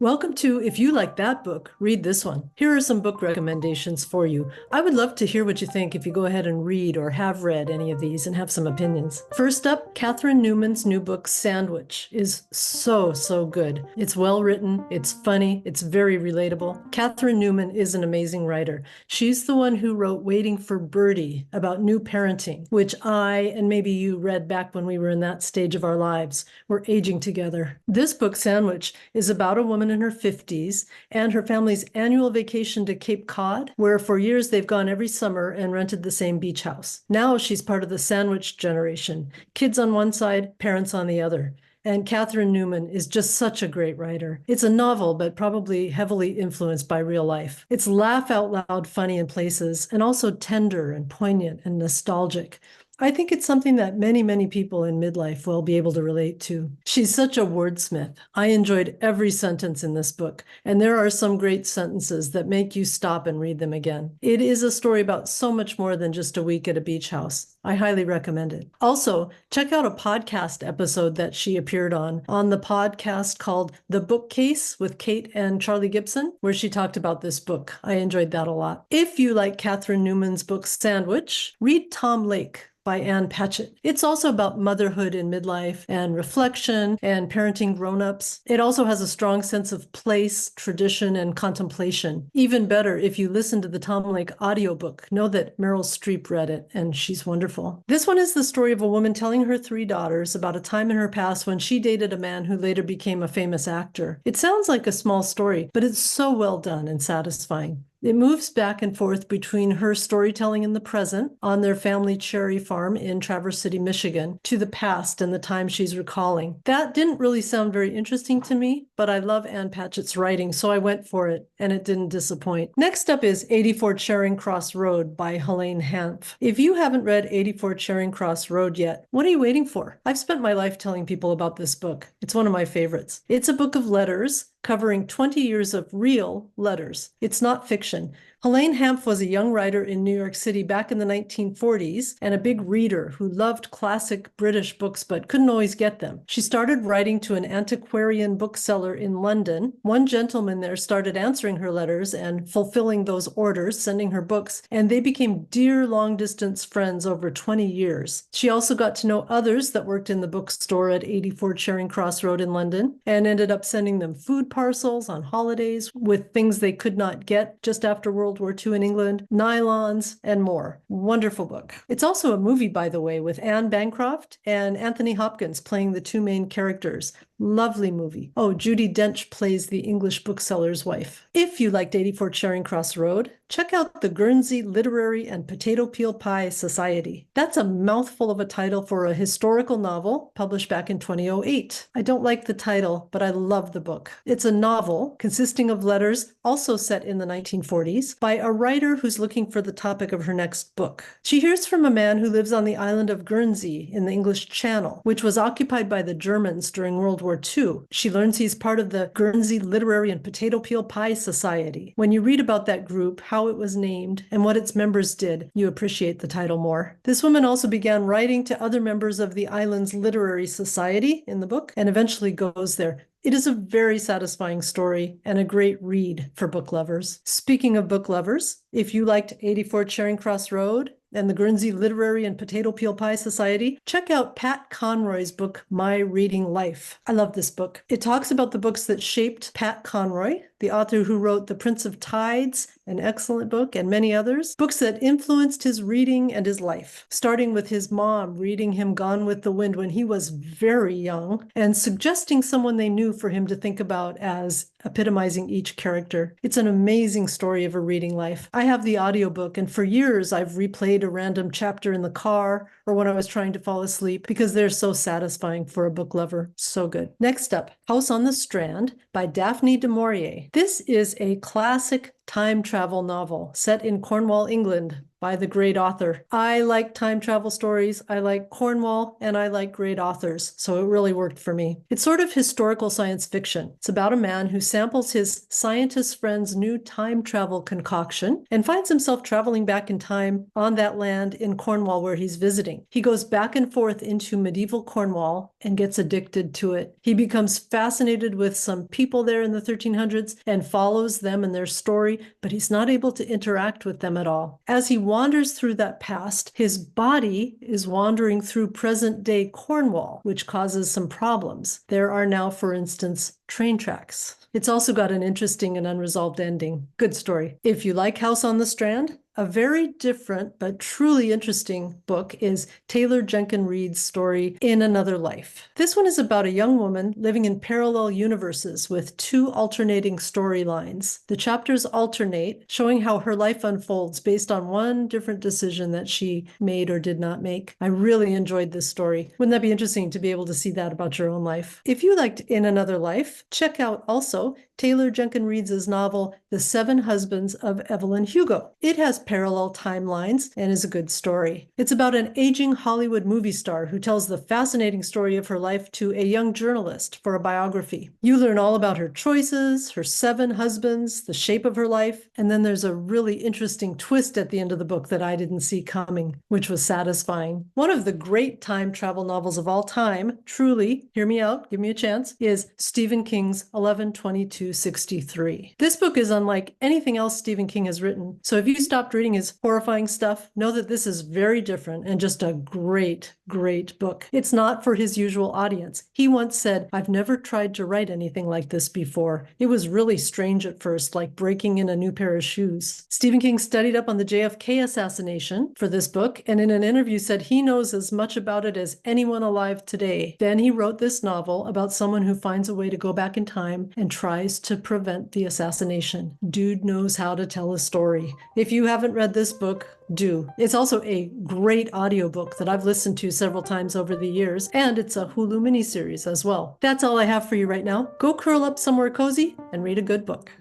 Welcome to If You Like That Book, Read This One. Here are some book recommendations for you. I would love to hear what you think if you go ahead and read or have read any of these and have some opinions. First up, Catherine Newman's new book, Sandwich, is so good. It's well written, it's funny, it's very relatable. Catherine Newman is an amazing writer. She's the one who wrote Waiting for Birdie about new parenting, which I and maybe you read back when we were in that stage of our lives. We're aging together. This book, Sandwich, is about a woman in her 50s and her family's annual vacation to Cape Cod, where for years they've gone every summer and rented the same beach house. Now she's part of the sandwich generation, kids on one side, parents on the other. And Catherine Newman is just such a great writer. It's a novel, but probably heavily influenced by real life. It's laugh out loud funny in places and also tender and poignant and nostalgic. I think it's something that many people in midlife will be able to relate to. She's such a wordsmith. I enjoyed every sentence in this book, and there are some great sentences that make you stop and read them again. It is a story about so much more than just a week at a beach house. I highly recommend it. Also, check out a podcast episode that she appeared on the podcast called The Bookcase with Kate and Charlie Gibson, where she talked about this book. I enjoyed that a lot. If you like Catherine Newman's book Sandwich, read Tom Lake by Ann Patchett. It's also about motherhood in midlife and reflection and parenting grown-ups. It also has a strong sense of place, tradition, and contemplation. Even better, if you listen to the Tom Lake audiobook, know that Meryl Streep read it, and she's wonderful. This one is the story of a woman telling her three daughters about a time in her past when she dated a man who later became a famous actor. It sounds like a small story, but it's so well done and satisfying. It moves back and forth between her storytelling in the present on their family cherry farm in Traverse City, Michigan, to the past and the time she's recalling. That didn't really sound very interesting to me, but I love Ann Patchett's writing, so I went for it, and it didn't disappoint. Next up is 84 Charing Cross Road by Helene Hanff. If you haven't read 84 Charing Cross Road yet, what are you waiting for? I've spent my life telling people about this book. It's one of my favorites. It's a book of letters covering 20 years of real letters. It's not fiction. Helene Hanff was a young writer in New York City back in the 1940s and a big reader who loved classic British books but couldn't always get them. She started writing to an antiquarian bookseller in London. One gentleman there started answering her letters and fulfilling those orders, sending her books, and they became dear long-distance friends over 20 years. She also got to know others that worked in the bookstore at 84 Charing Cross Road in London and ended up sending them food parcels on holidays with things they could not get just after World War II in England, nylons, and more. Wonderful book. It's also a movie, by the way, with Anne Bancroft and Anthony Hopkins playing the two main characters. Lovely movie. Oh, Judi Dench plays the English bookseller's wife. If you liked 84 Charing Cross Road, check out the Guernsey Literary and Potato Peel Pie Society. That's a mouthful of a title for a historical novel published back in 2008. I don't like the title, but I love the book. It's a novel consisting of letters, also set in the 1940s, by a writer who's looking for the topic of her next book. She hears from a man who lives on the island of Guernsey in the English Channel, which was occupied by the Germans during World War II. She learns he's part of the Guernsey Literary and Potato Peel Pie Society. When you read about that group, how it was named, and what its members did, you appreciate the title more. This woman also began writing to other members of the island's literary society in the book, and eventually goes there. It is a very satisfying story and a great read for book lovers. Speaking of book lovers, if you liked 84 Charing Cross Road and the Guernsey Literary and Potato Peel Pie Society, check out Pat Conroy's book, My Reading Life. I love this book. It talks about the books that shaped Pat Conroy, the author who wrote The Prince of Tides, an excellent book, and many others, books that influenced his reading and his life, starting with his mom reading him Gone with the Wind when he was very young and suggesting someone they knew for him to think about as epitomizing each character. It's an amazing story of a reading life. I have the audiobook, and for years I've replayed a random chapter in the car or when I was trying to fall asleep because they're so satisfying for a book lover. So good. Next up, House on the Strand by Daphne du Maurier. This is a classic time travel novel set in Cornwall, England by the great author. I like time travel stories, I like Cornwall, and I like great authors, so it really worked for me. It's sort of historical science fiction. It's about a man who samples his scientist friend's new time travel concoction and finds himself traveling back in time on that land in Cornwall where he's visiting. He goes back and forth into medieval Cornwall and gets addicted to it. He becomes fascinated with some people there in the 1300s and follows them and their story, but he's not able to interact with them at all. As he wanders through that past, his body is wandering through present-day Cornwall, which causes some problems. There are now, for instance, train tracks. It's also got an interesting and unresolved ending. Good story. If you like House on the Strand, a very different but truly interesting book is Taylor Jenkins Reid's story, In Another Life. This one is about a young woman living in parallel universes with two alternating storylines. The chapters alternate, showing how her life unfolds based on one different decision that she made or did not make. I really enjoyed this story. Wouldn't that be interesting to be able to see that about your own life? If you liked In Another Life, check out also Taylor Jenkins Reid's novel, The Seven Husbands of Evelyn Hugo. It has parallel timelines and is a good story. It's about an aging Hollywood movie star who tells the fascinating story of her life to a young journalist for a biography. You learn all about her choices, her 7 husbands, the shape of her life, and then there's a really interesting twist at the end of the book that I didn't see coming, which was satisfying. One of the great time travel novels of all time, truly, hear me out, give me a chance, is Stephen King's 11/22/63. This book is unlike anything else Stephen King has written, so if you stopped reading his horrifying stuff, know that this is very different and just a great, great book. It's not for his usual audience. He once said, "I've never tried to write anything like this before. It was really strange at first, like breaking in a new pair of shoes." Stephen King studied up on the JFK assassination for this book, and in an interview said he knows as much about it as anyone alive today. Then he wrote this novel about someone who finds a way to go back in time and tries to prevent the assassination. Dude knows how to tell a story. If you haven't read this book, do. It's also a great audiobook that I've listened to several times over the years, and it's a Hulu miniseries as well. That's all I have for you right now. Go curl up somewhere cozy and read a good book.